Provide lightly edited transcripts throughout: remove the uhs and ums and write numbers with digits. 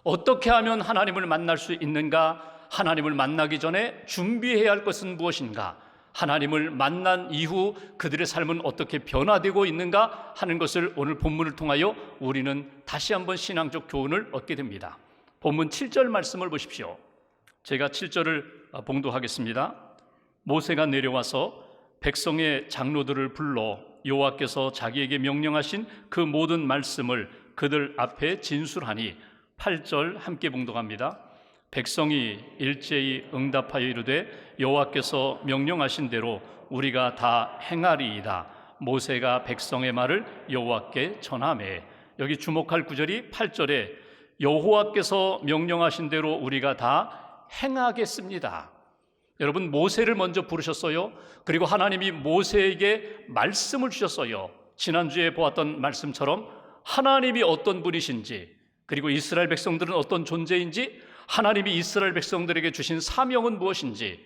어떻게 하면 하나님을 만날 수 있는가? 하나님을 만나기 전에 준비해야 할 것은 무엇인가? 하나님을 만난 이후 그들의 삶은 어떻게 변화되고 있는가 하는 것을 오늘 본문을 통하여 우리는 다시 한번 신앙적 교훈을 얻게 됩니다. 본문 7절 말씀을 보십시오. 제가 7절을 봉독하겠습니다. 모세가 내려와서 백성의 장로들을 불러 여호와께서 자기에게 명령하신 그 모든 말씀을 그들 앞에 진술하니 8절 함께 봉독합니다. 백성이 일제히 응답하여 이르되 여호와께서 명령하신 대로 우리가 다 행하리이다. 모세가 백성의 말을 여호와께 전하매. 여기 주목할 구절이 8절에 여호와께서 명령하신 대로 우리가 다 행하겠습니다. 여러분, 모세를 먼저 부르셨어요. 그리고 하나님이 모세에게 말씀을 주셨어요. 지난주에 보았던 말씀처럼 하나님이 어떤 분이신지, 그리고 이스라엘 백성들은 어떤 존재인지, 하나님이 이스라엘 백성들에게 주신 사명은 무엇인지,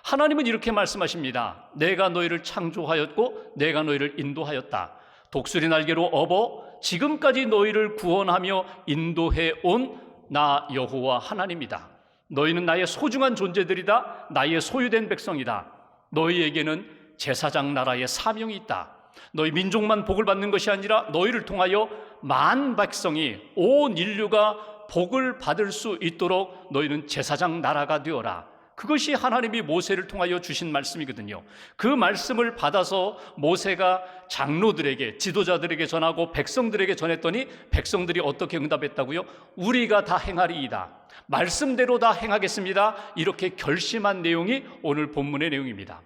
하나님은 이렇게 말씀하십니다. 내가 너희를 창조하였고 내가 너희를 인도하였다. 독수리 날개로 업어 지금까지 너희를 구원하며 인도해 온 나 여호와 하나님이다. 너희는 나의 소중한 존재들이다. 나의 소유된 백성이다. 너희에게는 제사장 나라의 사명이 있다. 너희 민족만 복을 받는 것이 아니라 너희를 통하여 만 백성이, 온 인류가 복을 받을 수 있도록 너희는 제사장 나라가 되어라. 그것이 하나님이 모세를 통하여 주신 말씀이거든요. 그 말씀을 받아서 모세가 장로들에게, 지도자들에게 전하고 백성들에게 전했더니 백성들이 어떻게 응답했다고요? 우리가 다 행하리이다. 말씀대로 다 행하겠습니다. 이렇게 결심한 내용이 오늘 본문의 내용입니다.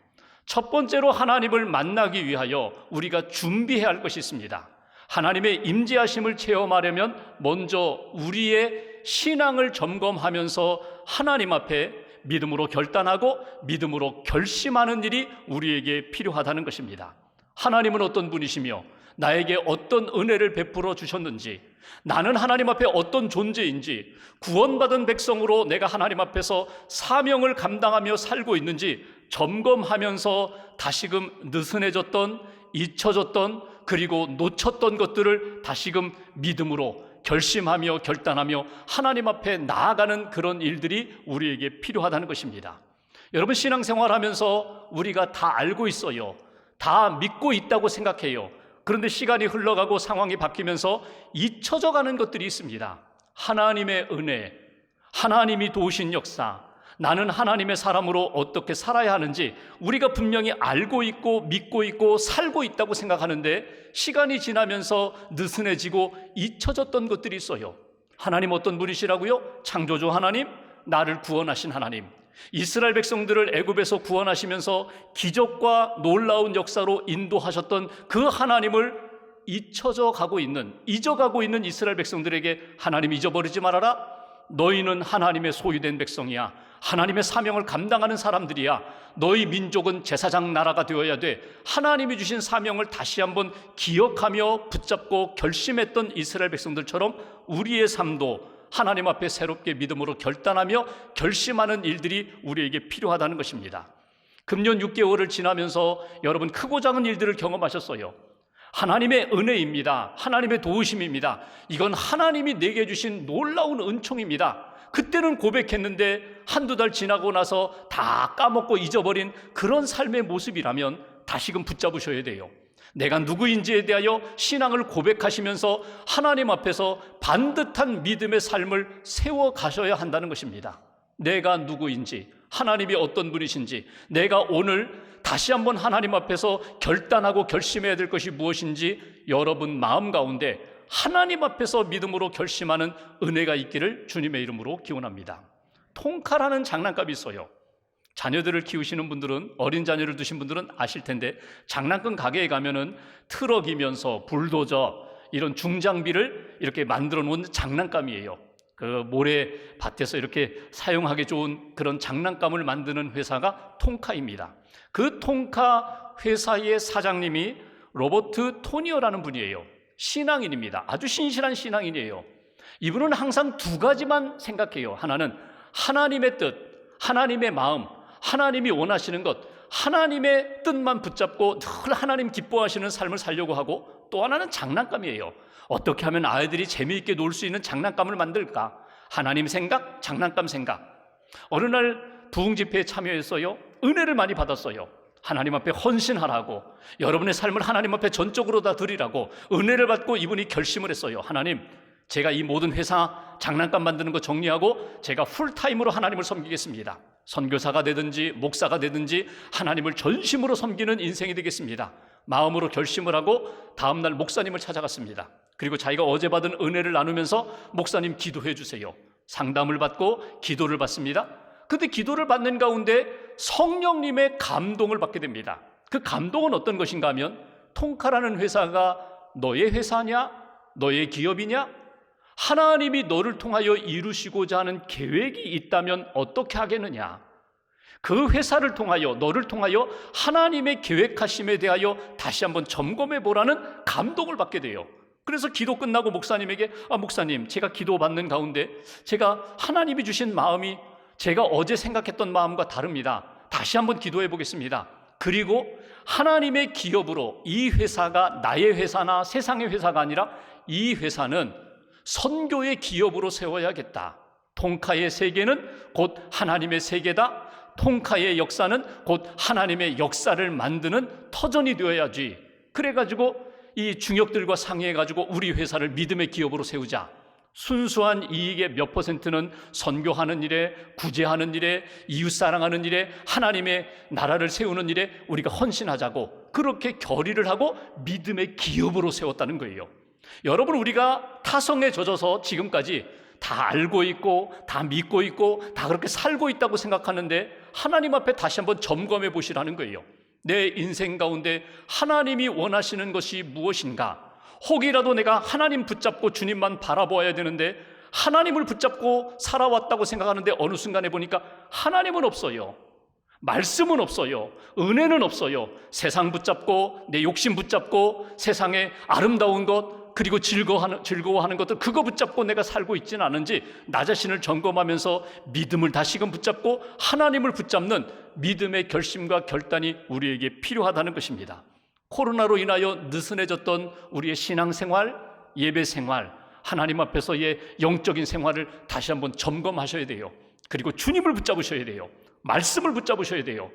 첫 번째로 하나님을 만나기 위하여 우리가 준비해야 할 것이 있습니다. 하나님의 임재하심을 체험하려면 먼저 우리의 신앙을 점검하면서 하나님 앞에 믿음으로 결단하고 믿음으로 결심하는 일이 우리에게 필요하다는 것입니다. 하나님은 어떤 분이시며 나에게 어떤 은혜를 베풀어 주셨는지, 나는 하나님 앞에 어떤 존재인지, 구원받은 백성으로 내가 하나님 앞에서 사명을 감당하며 살고 있는지 점검하면서 다시금 느슨해졌던, 잊혀졌던, 그리고 놓쳤던 것들을 다시금 믿음으로 결심하며 결단하며 하나님 앞에 나아가는 그런 일들이 우리에게 필요하다는 것입니다. 여러분, 신앙생활하면서 우리가 다 알고 있어요. 다 믿고 있다고 생각해요. 그런데 시간이 흘러가고 상황이 바뀌면서 잊혀져 가는 것들이 있습니다. 하나님의 은혜, 하나님이 도우신 역사, 나는 하나님의 사람으로 어떻게 살아야 하는지 우리가 분명히 알고 있고 믿고 있고 살고 있다고 생각하는데 시간이 지나면서 느슨해지고 잊혀졌던 것들이 있어요. 하나님 어떤 분이시라고요? 창조주 하나님, 나를 구원하신 하나님, 이스라엘 백성들을 애굽에서 구원하시면서 기적과 놀라운 역사로 인도하셨던 그 하나님을 잊혀가고 있는 이스라엘 백성들에게 하나님 잊어버리지 말아라. 너희는 하나님의 소유된 백성이야. 하나님의 사명을 감당하는 사람들이야. 너희 민족은 제사장 나라가 되어야 돼. 하나님이 주신 사명을 다시 한번 기억하며 붙잡고 결심했던 이스라엘 백성들처럼 우리의 삶도 하나님 앞에 새롭게 믿음으로 결단하며 결심하는 일들이 우리에게 필요하다는 것입니다. 금년 6개월을 지나면서 여러분 크고 작은 일들을 경험하셨어요. 하나님의 은혜입니다. 하나님의 도우심입니다. 이건 하나님이 내게 주신 놀라운 은총입니다. 그때는 고백했는데 한두 달 지나고 나서 다 까먹고 잊어버린 그런 삶의 모습이라면 다시금 붙잡으셔야 돼요. 내가 누구인지에 대하여 신앙을 고백하시면서 하나님 앞에서 반듯한 믿음의 삶을 세워 가셔야 한다는 것입니다. 내가 누구인지, 하나님이 어떤 분이신지, 내가 오늘 다시 한번 하나님 앞에서 결단하고 결심해야 될 것이 무엇인지 여러분 마음 가운데 하나님 앞에서 믿음으로 결심하는 은혜가 있기를 주님의 이름으로 기원합니다. 통카라는 장난감이 있어요. 자녀들을 키우시는 분들은, 어린 자녀를 두신 분들은 아실 텐데 장난감 가게에 가면은 트럭이면서 불도저 이런 중장비를 이렇게 만들어 놓은 장난감이에요. 그 모래밭에서 이렇게 사용하기 좋은 그런 장난감을 만드는 회사가 통카입니다. 그 통카 회사의 사장님이 로버트 토니어라는 분이에요. 신앙인입니다. 아주 신실한 신앙인이에요. 이분은 항상 두 가지만 생각해요. 하나는 하나님의 뜻, 하나님의 마음, 하나님이 원하시는 것, 하나님의 뜻만 붙잡고 늘 하나님 기뻐하시는 삶을 살려고 하고, 또 하나는 장난감이에요. 어떻게 하면 아이들이 재미있게 놀 수 있는 장난감을 만들까? 하나님 생각, 장난감 생각. 어느 날 부흥 집회에 참여했어요. 은혜를 많이 받았어요. 하나님 앞에 헌신하라고, 여러분의 삶을 하나님 앞에 전적으로 다 드리라고 은혜를 받고 이분이 결심을 했어요. 하나님, 제가 이 모든 회사 장난감 만드는 거 정리하고 제가 풀타임으로 하나님을 섬기겠습니다. 선교사가 되든지 목사가 되든지 하나님을 전심으로 섬기는 인생이 되겠습니다. 마음으로 결심을 하고 다음날 목사님을 찾아갔습니다. 그리고 자기가 어제 받은 은혜를 나누면서 목사님 기도해 주세요. 상담을 받고 기도를 받습니다. 근데 기도를 받는 가운데 성령님의 감동을 받게 됩니다. 그 감동은 어떤 것인가 하면, 통카라는 회사가 너의 회사냐? 너의 기업이냐? 하나님이 너를 통하여 이루시고자 하는 계획이 있다면 어떻게 하겠느냐? 그 회사를 통하여, 너를 통하여 하나님의 계획하심에 대하여 다시 한번 점검해 보라는 감동을 받게 돼요. 그래서 기도 끝나고 목사님에게, 목사님, 제가 기도받는 가운데 제가 하나님이 주신 마음이 제가 어제 생각했던 마음과 다릅니다. 다시 한번 기도해 보겠습니다. 그리고 하나님의 기업으로 이 회사가 나의 회사나 세상의 회사가 아니라 이 회사는 선교의 기업으로 세워야겠다. 통카의 세계는 곧 하나님의 세계다. 통카의 역사는 곧 하나님의 역사를 만드는 터전이 되어야지. 그래가지고 이 중역들과 상의해가지고 우리 회사를 믿음의 기업으로 세우자. 순수한 이익의 몇 %는 선교하는 일에, 구제하는 일에, 이웃사랑하는 일에, 하나님의 나라를 세우는 일에 우리가 헌신하자고 그렇게 결의를 하고 믿음의 기업으로 세웠다는 거예요. 여러분, 우리가 타성에 젖어서 지금까지 다 알고 있고 다 믿고 있고 다 그렇게 살고 있다고 생각하는데, 하나님 앞에 다시 한번 점검해 보시라는 거예요. 내 인생 가운데 하나님이 원하시는 것이 무엇인가? 혹이라도 내가 하나님 붙잡고 주님만 바라보아야 되는데 하나님을 붙잡고 살아왔다고 생각하는데 어느 순간에 보니까 하나님은 없어요. 말씀은 없어요. 은혜는 없어요. 세상 붙잡고 내 욕심 붙잡고 세상의 아름다운 것 그리고 즐거워하는 것들, 그거 붙잡고 내가 살고 있지는 않은지 나 자신을 점검하면서 믿음을 다시금 붙잡고 하나님을 붙잡는 믿음의 결심과 결단이 우리에게 필요하다는 것입니다. 코로나로 인하여 느슨해졌던 우리의 신앙생활, 예배생활, 하나님 앞에서의 영적인 생활을 다시 한번 점검하셔야 돼요. 그리고 주님을 붙잡으셔야 돼요. 말씀을 붙잡으셔야 돼요.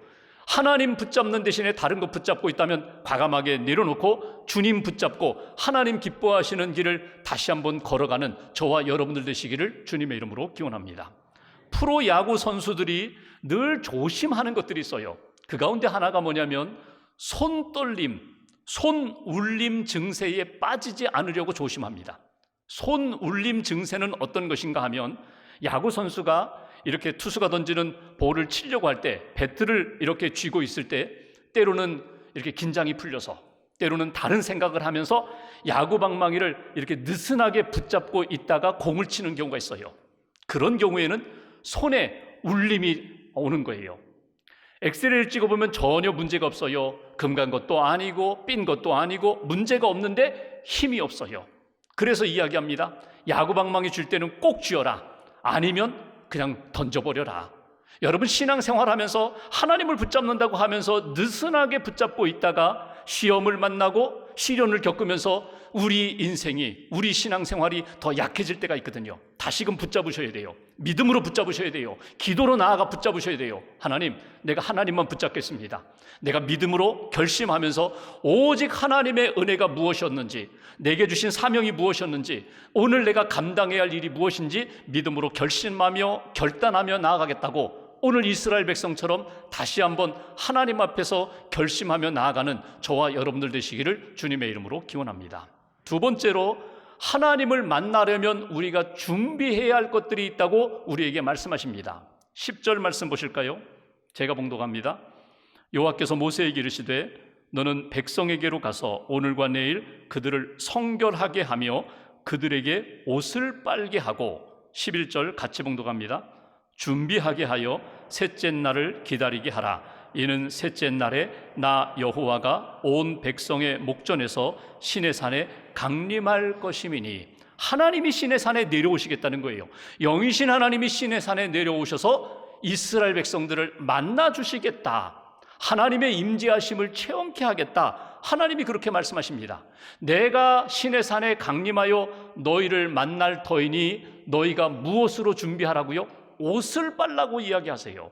하나님 붙잡는 대신에 다른 것 붙잡고 있다면 과감하게 내려놓고 주님 붙잡고 하나님 기뻐하시는 길을 다시 한번 걸어가는 저와 여러분들 되시기를 주님의 이름으로 기원합니다. 프로야구 선수들이 늘 조심하는 것들이 있어요. 그 가운데 하나가 뭐냐면 손떨림, 손울림 증세에 빠지지 않으려고 조심합니다. 손울림 증세는 어떤 것인가 하면, 야구 선수가 이렇게 투수가 던지는 볼을 치려고 할 때 배트를 이렇게 쥐고 있을 때 때로는 이렇게 긴장이 풀려서, 때로는 다른 생각을 하면서 야구 방망이를 이렇게 느슨하게 붙잡고 있다가 공을 치는 경우가 있어요. 그런 경우에는 손에 울림이 오는 거예요. 엑스레이를 찍어보면 전혀 문제가 없어요. 금 간 것도 아니고 삔 것도 아니고 문제가 없는데 힘이 없어요. 그래서 이야기합니다. 야구 방망이 줄 때는 꼭 쥐어라. 아니면 그냥 던져버려라. 여러분, 신앙생활하면서 하나님을 붙잡는다고 하면서 느슨하게 붙잡고 있다가 시험을 만나고 시련을 겪으면서 우리 인생이, 우리 신앙생활이 더 약해질 때가 있거든요. 다시금 붙잡으셔야 돼요. 믿음으로 붙잡으셔야 돼요. 기도로 나아가 붙잡으셔야 돼요. 하나님, 내가 하나님만 붙잡겠습니다. 내가 믿음으로 결심하면서 오직 하나님의 은혜가 무엇이었는지, 내게 주신 사명이 무엇이었는지, 오늘 내가 감당해야 할 일이 무엇인지 믿음으로 결심하며 결단하며 나아가겠다고, 오늘 이스라엘 백성처럼 다시 한번 하나님 앞에서 결심하며 나아가는 저와 여러분들 되시기를 주님의 이름으로 기원합니다. 두 번째로, 하나님을 만나려면 우리가 준비해야 할 것들이 있다고 우리에게 말씀하십니다. 10절 말씀 보실까요? 제가 봉독합니다. 여호와께서 모세에게 이르시되 너는 백성에게로 가서 오늘과 내일 그들을 성결하게 하며 그들에게 옷을 빨게 하고, 11절 같이 봉독합니다. 준비하게 하여 셋째 날을 기다리게 하라. 이는 셋째 날에 나 여호와가 온 백성의 목전에서 시내산에 강림할 것임이니. 하나님이 시내산에 내려오시겠다는 거예요. 영이신 하나님이 시내산에 내려오셔서 이스라엘 백성들을 만나 주시겠다. 하나님의 임재하심을 체험케 하겠다. 하나님이 그렇게 말씀하십니다. 내가 시내산에 강림하여 너희를 만날 터이니 너희가 무엇으로 준비하라고요? 옷을 빨라고 이야기하세요.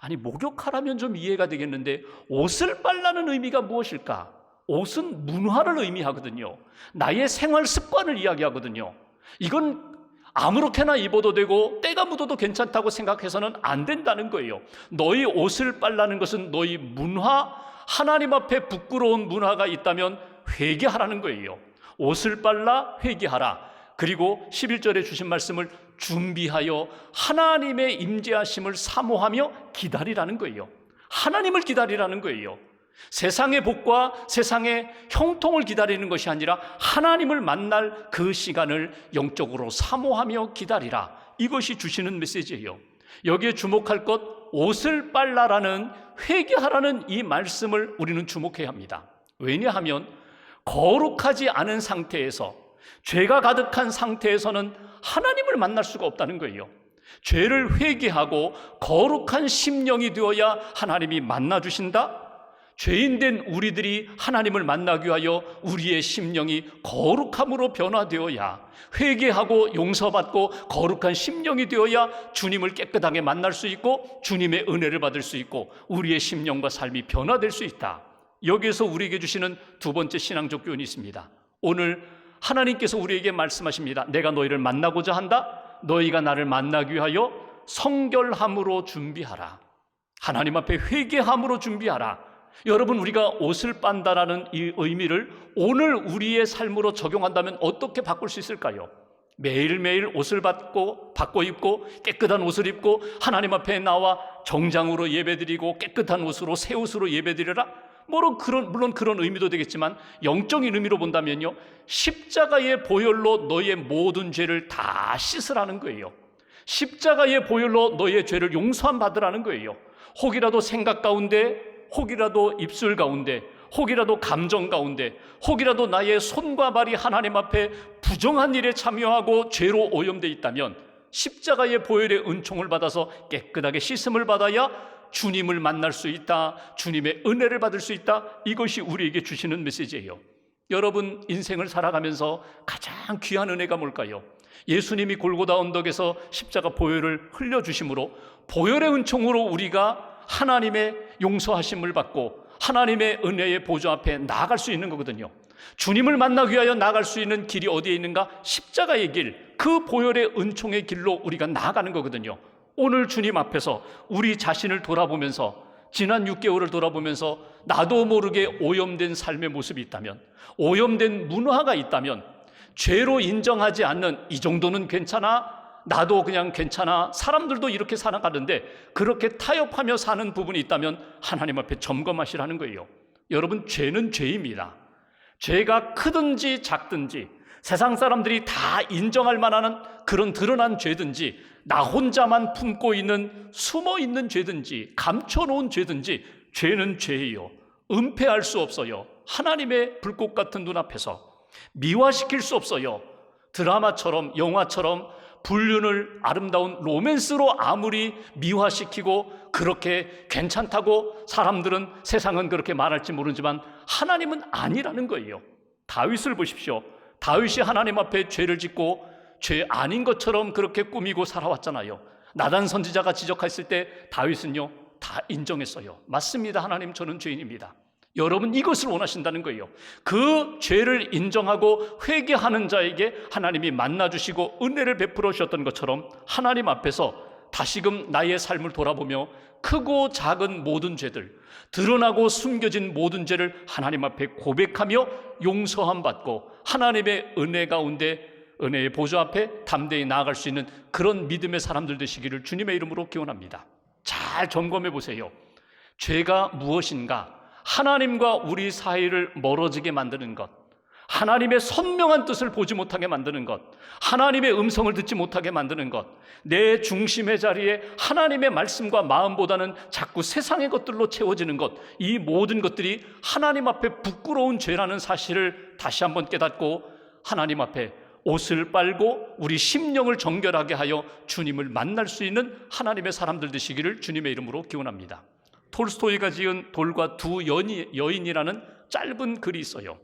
아니, 목욕하라면 좀 이해가 되겠는데 옷을 빨라는 의미가 무엇일까? 옷은 문화를 의미하거든요. 나의 생활 습관을 이야기하거든요. 이건 아무렇게나 입어도 되고 때가 묻어도 괜찮다고 생각해서는 안 된다는 거예요. 너희 옷을 빨라는 것은 너희 문화, 하나님 앞에 부끄러운 문화가 있다면 회개하라는 거예요. 옷을 빨라 회개하라. 그리고 11절에 주신 말씀을 준비하여 하나님의 임재하심을 사모하며 기다리라는 거예요. 하나님을 기다리라는 거예요. 세상의 복과 세상의 형통을 기다리는 것이 아니라 하나님을 만날 그 시간을 영적으로 사모하며 기다리라. 이것이 주시는 메시지예요. 여기에 주목할 것, 옷을 빨라라는, 회개하라는 이 말씀을 우리는 주목해야 합니다. 왜냐하면 거룩하지 않은 상태에서, 죄가 가득한 상태에서는 하나님을 만날 수가 없다는 거예요. 죄를 회개하고 거룩한 심령이 되어야 하나님이 만나주신다? 죄인된 우리들이 하나님을 만나기 위하여 우리의 심령이 거룩함으로 변화되어야, 회개하고 용서받고 거룩한 심령이 되어야 주님을 깨끗하게 만날 수 있고 주님의 은혜를 받을 수 있고 우리의 심령과 삶이 변화될 수 있다. 여기에서 우리에게 주시는 두 번째 신앙적 교훈이 있습니다. 오늘 하나님께서 우리에게 말씀하십니다. 내가 너희를 만나고자 한다. 너희가 나를 만나기 위하여 성결함으로 준비하라. 하나님 앞에 회개함으로 준비하라. 여러분, 우리가 옷을 빤다라는 이 의미를 오늘 우리의 삶으로 적용한다면 어떻게 바꿀 수 있을까요? 매일매일 옷을 바꿔 입고 깨끗한 옷을 입고 하나님 앞에 나와 정장으로 예배드리고 깨끗한 옷으로, 새 옷으로 예배드리라? 물론 그런 의미도 되겠지만 영적인 의미로 본다면요, 십자가의 보혈로 너의 모든 죄를 다 씻으라는 거예요. 십자가의 보혈로 너의 죄를 용서함 받으라는 거예요. 혹이라도 생각 가운데, 혹이라도 입술 가운데, 혹이라도 감정 가운데, 혹이라도 나의 손과 발이 하나님 앞에 부정한 일에 참여하고 죄로 오염되어 있다면 십자가의 보혈의 은총을 받아서 깨끗하게 씻음을 받아야 주님을 만날 수 있다, 주님의 은혜를 받을 수 있다. 이것이 우리에게 주시는 메시지예요. 여러분, 인생을 살아가면서 가장 귀한 은혜가 뭘까요? 예수님이 골고다 언덕에서 십자가 보혈을 흘려주심으로, 보혈의 은총으로 우리가 하나님의 용서하심을 받고 하나님의 은혜의 보좌 앞에 나아갈 수 있는 거거든요. 주님을 만나기 위하여 나아갈 수 있는 길이 어디에 있는가? 십자가의 길, 그 보혈의 은총의 길로 우리가 나아가는 거거든요. 오늘 주님 앞에서 우리 자신을 돌아보면서, 지난 6개월을 돌아보면서 나도 모르게 오염된 삶의 모습이 있다면, 오염된 문화가 있다면, 죄로 인정하지 않는 이 정도는 괜찮아, 나도 그냥 괜찮아, 사람들도 이렇게 살아가는데 그렇게 타협하며 사는 부분이 있다면 하나님 앞에 점검하시라는 거예요. 여러분, 죄는 죄입니다. 죄가 크든지 작든지, 세상 사람들이 다 인정할 만한 그런 드러난 죄든지, 나 혼자만 품고 있는 숨어 있는 죄든지, 감춰놓은 죄든지, 죄는 죄예요. 은폐할 수 없어요. 하나님의 불꽃 같은 눈앞에서 미화시킬 수 없어요. 드라마처럼, 영화처럼 불륜을 아름다운 로맨스로 아무리 미화시키고 그렇게 괜찮다고 사람들은, 세상은 그렇게 말할지 모르지만 하나님은 아니라는 거예요. 다윗을 보십시오. 다윗이 하나님 앞에 죄를 짓고 죄 아닌 것처럼 그렇게 꾸미고 살아왔잖아요. 나단 선지자가 지적했을 때 다윗은요, 다 인정했어요. 맞습니다. 하나님, 저는 죄인입니다. 여러분, 이것을 원하신다는 거예요. 그 죄를 인정하고 회개하는 자에게 하나님이 만나주시고 은혜를 베풀어 주셨던 것처럼 하나님 앞에서 다시금 나의 삶을 돌아보며 크고 작은 모든 죄들, 드러나고 숨겨진 모든 죄를 하나님 앞에 고백하며 용서함 받고 하나님의 은혜 가운데, 은혜의 보좌 앞에 담대히 나아갈 수 있는 그런 믿음의 사람들 되시기를 주님의 이름으로 기원합니다. 잘 점검해 보세요. 죄가 무엇인가? 하나님과 우리 사이를 멀어지게 만드는 것, 하나님의 선명한 뜻을 보지 못하게 만드는 것, 하나님의 음성을 듣지 못하게 만드는 것, 내 중심의 자리에 하나님의 말씀과 마음보다는 자꾸 세상의 것들로 채워지는 것, 이 모든 것들이 하나님 앞에 부끄러운 죄라는 사실을 다시 한번 깨닫고 하나님 앞에 옷을 빨고 우리 심령을 정결하게 하여 주님을 만날 수 있는 하나님의 사람들 되시기를 주님의 이름으로 기원합니다. 톨스토이가 지은 돌과 두 여인이라는 짧은 글이 있어요.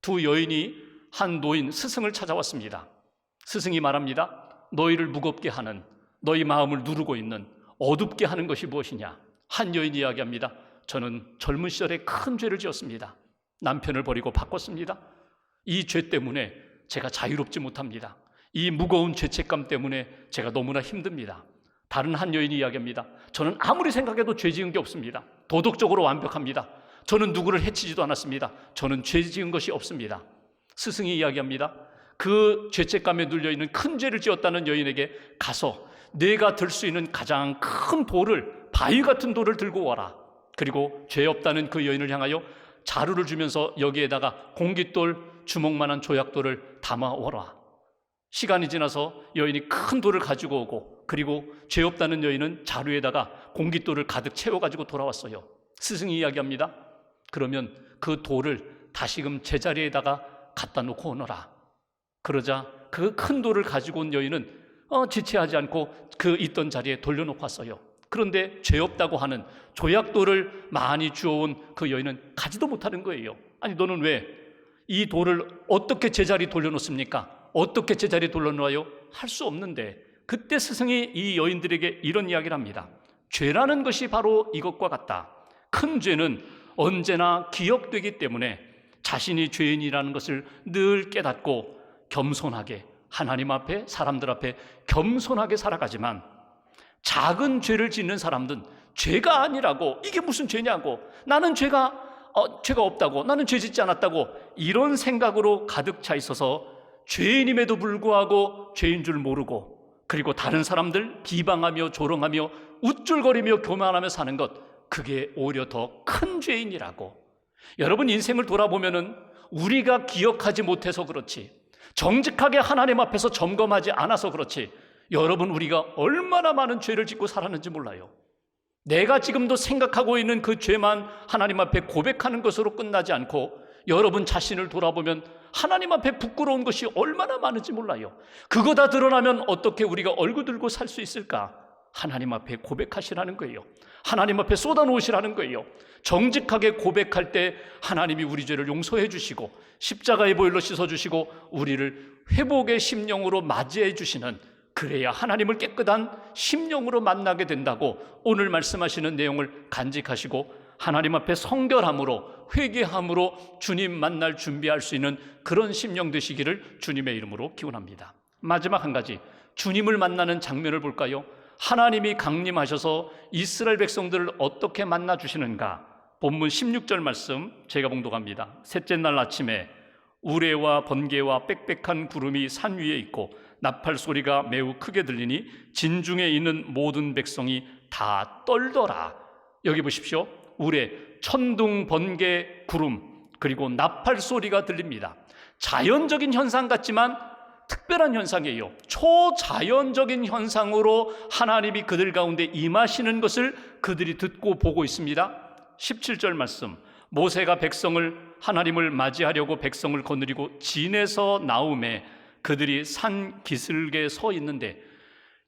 두 여인이 한 노인 스승을 찾아왔습니다. 스승이 말합니다. 너희를 무겁게 하는, 너희 마음을 누르고 있는, 어둡게 하는 것이 무엇이냐? 한 여인이 이야기합니다. 저는 젊은 시절에 큰 죄를 지었습니다. 남편을 버리고 바꿨습니다. 이 죄 때문에 제가 자유롭지 못합니다. 이 무거운 죄책감 때문에 제가 너무나 힘듭니다. 다른 한 여인이 이야기합니다. 저는 아무리 생각해도 죄 지은 게 없습니다. 도덕적으로 완벽합니다. 저는 누구를 해치지도 않았습니다. 저는 죄 지은 것이 없습니다. 스승이 이야기합니다. 그 죄책감에 눌려있는 큰 죄를 지었다는 여인에게 가서 내가 들 수 있는 가장 큰 돌을, 바위 같은 돌을 들고 와라. 그리고 죄 없다는 그 여인을 향하여 자루를 주면서 여기에다가 공깃돌 주먹만한 조약돌을 담아오라. 시간이 지나서 여인이 큰 돌을 가지고 오고, 그리고 죄 없다는 여인은 자루에다가 공깃돌을 가득 채워가지고 돌아왔어요. 스승이 이야기합니다. 그러면 그 돌을 다시금 제자리에다가 갖다 놓고 오너라. 그러자 그 큰 돌을 가지고 온 여인은 지체하지 않고 그 있던 자리에 돌려놓고 왔어요. 그런데 죄 없다고 하는 조약돌을 많이 주워온 그 여인은 가지도 못하는 거예요. 아니, 너는 왜 이 돌을 어떻게 제자리 돌려놓습니까? 어떻게 제자리에 돌려놓아요? 할 수 없는데, 그때 스승이 이 여인들에게 이런 이야기를 합니다. 죄라는 것이 바로 이것과 같다. 큰 죄는 언제나 기억되기 때문에 자신이 죄인이라는 것을 늘 깨닫고 겸손하게 하나님 앞에, 사람들 앞에 겸손하게 살아가지만, 작은 죄를 짓는 사람들은 죄가 아니라고, 이게 무슨 죄냐고, 나는 죄가 없다고, 나는 죄 짓지 않았다고, 이런 생각으로 가득 차 있어서 죄인임에도 불구하고 죄인 줄 모르고, 그리고 다른 사람들 비방하며 조롱하며 우쭐거리며 교만하며 사는 것, 그게 오히려 더 큰 죄인이라고. 여러분, 인생을 돌아보면은 우리가 기억하지 못해서 그렇지, 정직하게 하나님 앞에서 점검하지 않아서 그렇지, 여러분, 우리가 얼마나 많은 죄를 짓고 살았는지 몰라요. 내가 지금도 생각하고 있는 그 죄만 하나님 앞에 고백하는 것으로 끝나지 않고, 여러분 자신을 돌아보면 하나님 앞에 부끄러운 것이 얼마나 많은지 몰라요. 그거 다 드러나면 어떻게 우리가 얼굴 들고 살 수 있을까? 하나님 앞에 고백하시라는 거예요. 하나님 앞에 쏟아놓으시라는 거예요. 정직하게 고백할 때 하나님이 우리 죄를 용서해 주시고 십자가의 보혈로 씻어주시고 우리를 회복의 심령으로 맞이해 주시는, 그래야 하나님을 깨끗한 심령으로 만나게 된다고 오늘 말씀하시는 내용을 간직하시고 하나님 앞에 성결함으로, 회개함으로 주님 만날 준비할 수 있는 그런 심령 되시기를 주님의 이름으로 기원합니다. 마지막 한 가지, 주님을 만나는 장면을 볼까요? 하나님이 강림하셔서 이스라엘 백성들을 어떻게 만나 주시는가? 본문 16절 말씀 제가 봉독합니다. 셋째 날 아침에 우레와 번개와 빽빽한 구름이 산 위에 있고 나팔 소리가 매우 크게 들리니 진중에 있는 모든 백성이 다 떨더라. 여기 보십시오. 우레, 천둥, 번개, 구름, 그리고 나팔 소리가 들립니다. 자연적인 현상 같지만 특별한 현상이에요. 초자연적인 현상으로 하나님이 그들 가운데 임하시는 것을 그들이 듣고 보고 있습니다. 17절 말씀, 모세가 백성을, 하나님을 맞이하려고 백성을 거느리고 진에서 나오매 그들이 산 기슭에 서 있는데,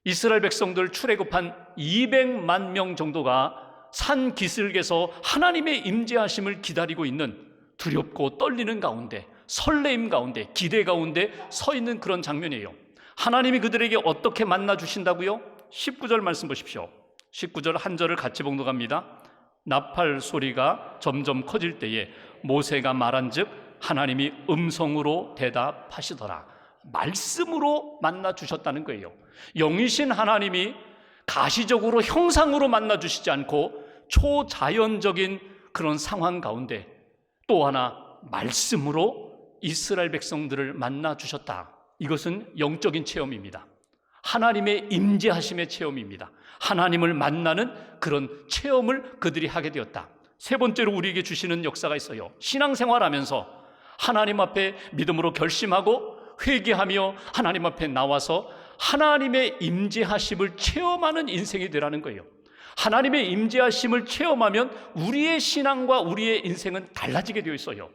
이스라엘 백성들 출애굽한 200만 명 정도가 산 기슭에서 하나님의 임재하심을 기다리고 있는, 두렵고 떨리는 가운데, 설레임 가운데, 기대 가운데 서 있는 그런 장면이에요. 하나님이 그들에게 어떻게 만나 주신다고요? 19절 말씀 보십시오. 19절 한 절을 같이 봉독합니다. 나팔 소리가 점점 커질 때에 모세가 말한즉 하나님이 음성으로 대답하시더라. 말씀으로 만나 주셨다는 거예요. 영이신 하나님이 가시적으로, 형상으로 만나 주시지 않고 초자연적인 그런 상황 가운데 또 하나 말씀으로 이스라엘 백성들을 만나 주셨다. 이것은 영적인 체험입니다. 하나님의 임재하심의 체험입니다. 하나님을 만나는 그런 체험을 그들이 하게 되었다. 세 번째로 우리에게 주시는 역사가 있어요. 신앙생활하면서 하나님 앞에 믿음으로 결심하고 회개하며 하나님 앞에 나와서 하나님의 임재하심을 체험하는 인생이 되라는 거예요. 하나님의 임재하심을 체험하면 우리의 신앙과 우리의 인생은 달라지게 되어 있어요.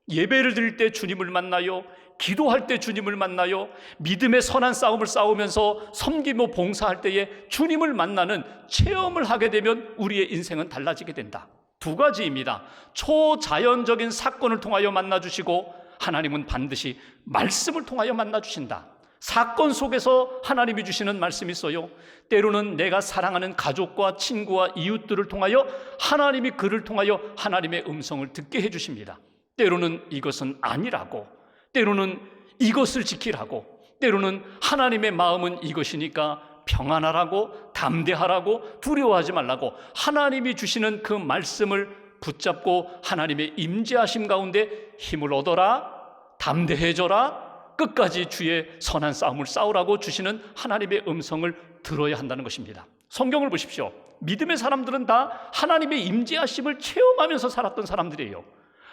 예배를 드릴 때 주님을 만나요. 기도할 때 주님을 만나요. 믿음의 선한 싸움을 싸우면서 섬기며 봉사할 때에 주님을 만나는 체험을 하게 되면 우리의 인생은 달라지게 된다. 두 가지입니다. 초자연적인 사건을 통하여 만나주시고 하나님은 반드시 말씀을 통하여 만나주신다. 사건 속에서 하나님이 주시는 말씀이 있어요. 때로는 내가 사랑하는 가족과 친구와 이웃들을 통하여 하나님이 그를 통하여 하나님의 음성을 듣게 해주십니다. 때로는 이것은 아니라고, 때로는 이것을 지키라고, 때로는 하나님의 마음은 이것이니까 평안하라고, 담대하라고, 두려워하지 말라고 하나님이 주시는 그 말씀을 붙잡고 하나님의 임재하심 가운데 힘을 얻어라, 담대해져라, 끝까지 주의 선한 싸움을 싸우라고 주시는 하나님의 음성을 들어야 한다는 것입니다. 성경을 보십시오. 믿음의 사람들은 다 하나님의 임재하심을 체험하면서 살았던 사람들이에요.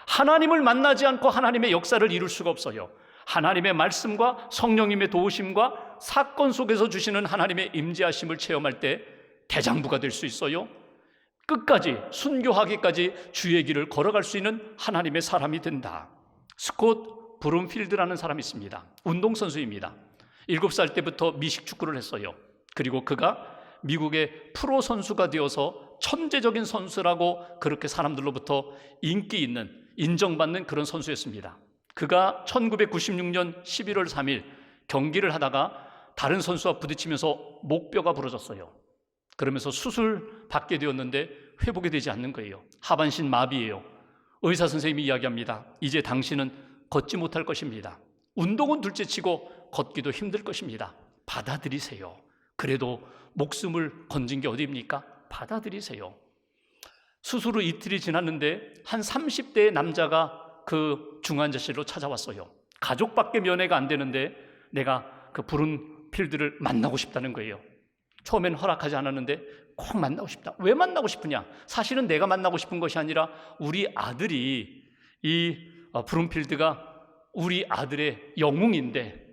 하나님을 만나지 않고 하나님의 역사를 이룰 수가 없어요. 하나님의 말씀과 성령님의 도우심과 사건 속에서 주시는 하나님의 임재하심을 체험할 때 대장부가 될 수 있어요. 끝까지 순교하기까지 주의 길을 걸어갈 수 있는 하나님의 사람이 된다. 스콧 브룸필드라는 사람이 있습니다. 운동선수입니다. 7살 때부터 미식축구를 했어요. 그리고 그가 미국의 프로 선수가 되어서 천재적인 선수라고 그렇게 사람들로부터 인기 있는, 인정받는 그런 선수였습니다. 그가 1996년 11월 3일 경기를 하다가 다른 선수와 부딪히면서 목뼈가 부러졌어요. 그러면서 수술 받게 되었는데 회복이 되지 않는 거예요. 하반신 마비예요. 의사 선생님이 이야기합니다. 이제 당신은 걷지 못할 것입니다. 운동은 둘째치고 걷기도 힘들 것입니다. 받아들이세요. 그래도 목숨을 건진 게 어디입니까? 받아들이세요. 수술 후 이틀이 지났는데 한 30대의 남자가 그 중환자실로 찾아왔어요. 가족밖에 면회가 안 되는데 내가 그 브룬필드를 만나고 싶다는 거예요. 처음엔 허락하지 않았는데 꼭 만나고 싶다. 왜 만나고 싶으냐? 사실은 내가 만나고 싶은 것이 아니라 우리 아들이 이 브룬필드가 우리 아들의 영웅인데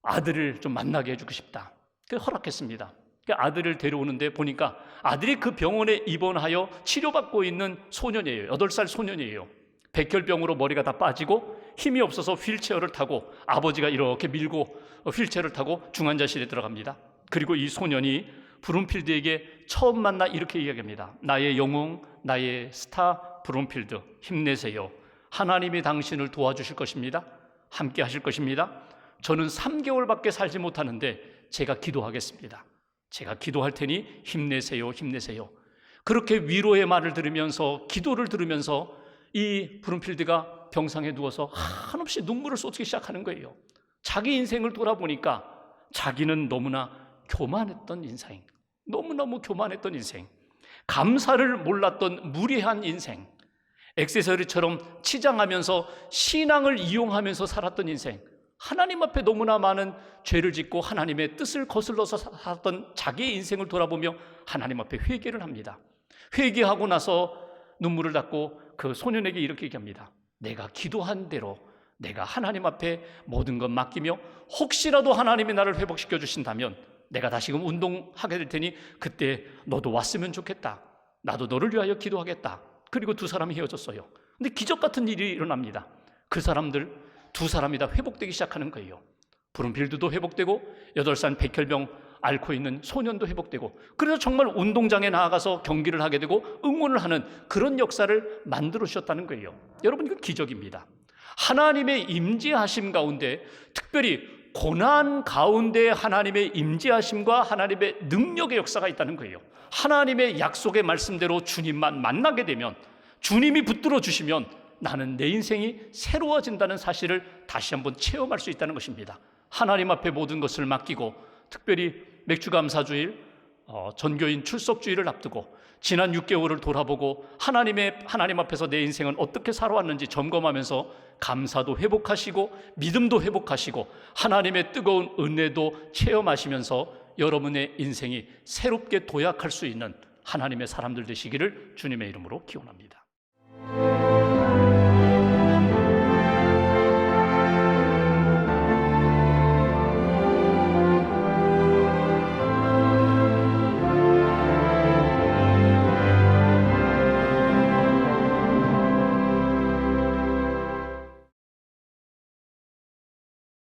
아들을 좀 만나게 해주고 싶다. 그래서 허락했습니다. 아들을 데려오는데 보니까 아들이 그 병원에 입원하여 치료받고 있는 소년이에요. 8살 소년이에요. 백혈병으로 머리가 다 빠지고 힘이 없어서 휠체어를 타고 아버지가 이렇게 밀고 휠체어를 타고 중환자실에 들어갑니다. 그리고 이 소년이 브룬필드에게 처음 만나 이렇게 이야기합니다. 나의 영웅, 나의 스타 브룬필드, 힘내세요. 하나님이 당신을 도와주실 것입니다. 함께 하실 것입니다. 저는 3개월밖에 살지 못하는데 제가 기도하겠습니다. 제가 기도할 테니 힘내세요, 힘내세요. 그렇게 위로의 말을 들으면서 기도를 들으면서 이 브룬필드가 병상에 누워서 한없이 눈물을 쏟기 시작하는 거예요. 자기 인생을 돌아보니까 자기는 너무나 교만했던 인생, 너무너무 교만했던 인생, 감사를 몰랐던 무례한 인생, 액세서리처럼 치장하면서 신앙을 이용하면서 살았던 인생, 하나님 앞에 너무나 많은 죄를 짓고 하나님의 뜻을 거슬러서 살았던 자기의 인생을 돌아보며 하나님 앞에 회개를 합니다. 회개하고 나서 눈물을 닦고 그 소년에게 이렇게 얘기합니다. 내가 기도한 대로 내가 하나님 앞에 모든 것 맡기며 혹시라도 하나님이 나를 회복시켜 주신다면 내가 다시금 운동하게 될 테니 그때 너도 왔으면 좋겠다. 나도 너를 위하여 기도하겠다. 그리고 두 사람이 헤어졌어요. 근데 기적 같은 일이 일어납니다. 그 사람들 두 사람이 다 회복되기 시작하는 거예요. 브룬필드도 회복되고 8살 백혈병 앓고 있는 소년도 회복되고, 그래서 정말 운동장에 나아가서 경기를 하게 되고 응원을 하는 그런 역사를 만들어 주셨다는 거예요. 여러분, 이건 기적입니다. 하나님의 임재하심 가운데, 특별히 고난 가운데 하나님의 임재하심과 하나님의 능력의 역사가 있다는 거예요. 하나님의 약속의 말씀대로 주님만 만나게 되면, 주님이 붙들어 주시면 나는 내 인생이 새로워진다는 사실을 다시 한번 체험할 수 있다는 것입니다. 하나님 앞에 모든 것을 맡기고, 특별히 맥주감사주일, 전교인 출석주일을 앞두고 지난 6개월을 돌아보고 하나님 앞에서 내 인생은 어떻게 살아왔는지 점검하면서 감사도 회복하시고 믿음도 회복하시고 하나님의 뜨거운 은혜도 체험하시면서 여러분의 인생이 새롭게 도약할 수 있는 하나님의 사람들 되시기를 주님의 이름으로 기원합니다.